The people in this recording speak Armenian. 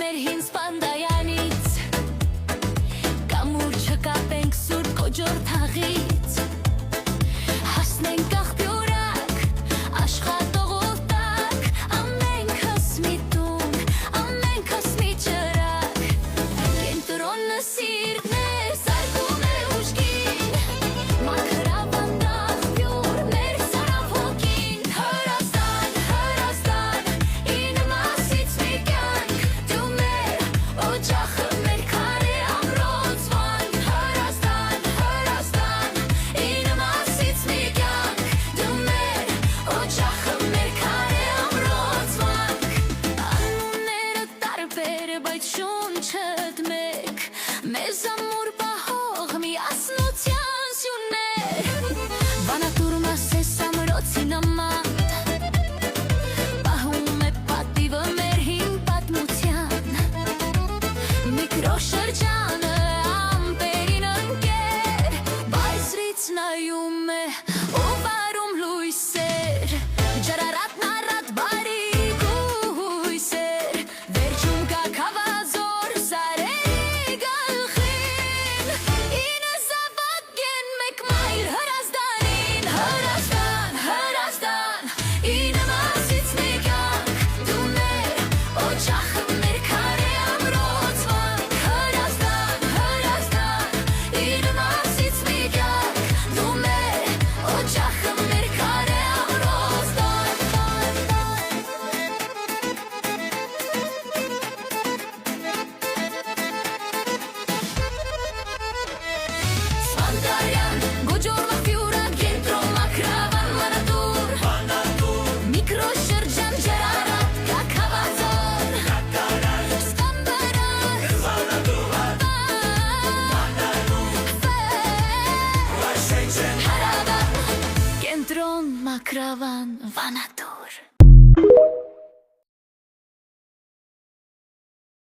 մեր հին սպանդայանից, կամուրջը կապենք սուր կոջոր թաղից, հասնենք աղբյուրակ, աշխատող օտակ, ամենքս մի տուն, ամենքս մի ճրակ, կենտրոնը սիրտն է, սարկում է ուժգին, մաքրավանդ աղբյուր, մեր սարավ հոգին, Հրազդան, Հրազդան, ինը մասից մի կյանք, դու մեր օջախը, մեր քարե ամրոց վանք, Հրազդան, Հրազդան, ինը մասից մի կյանք, դու մեր օջախը, մեր քարե ամրոց վանք, անունները տարբեր, բայց շունչդ մեկ, մեզ ամուր պահող մի ասնության սյուններ, Վանատուր մասես ամրոցի նման, պահում է պատիվը մեր հին պատմության, Միկրոշրջանը ամպերին ընկեր, Բայզրից նայում է ու վարում լույսեր, Ջրարատն առատ բարիք ու հույսեր, Վերջում կա քավազոր սարերի գլխին, Ինը զավակ են մեկ մայր Հրազդանին, Հրազդան, Հրազդան, ինը մասից մի կյանք, դու մեր օջախը, մեր քարե ամրոց վանք, Հրազդան, Հրազդան, ինը մասից մի կյանք, դու մեր օջախը, մեր քարե ամրոց Սպանդարյան, գոջոր մախբյուրակ, կենտրոն մաքրավան, Վանատուր, Միկրոշրջան, Ջրարատ, Կաքավազոր, Սպանդարան, Հարավան, կենտրոն մաքրավան, Վանատուր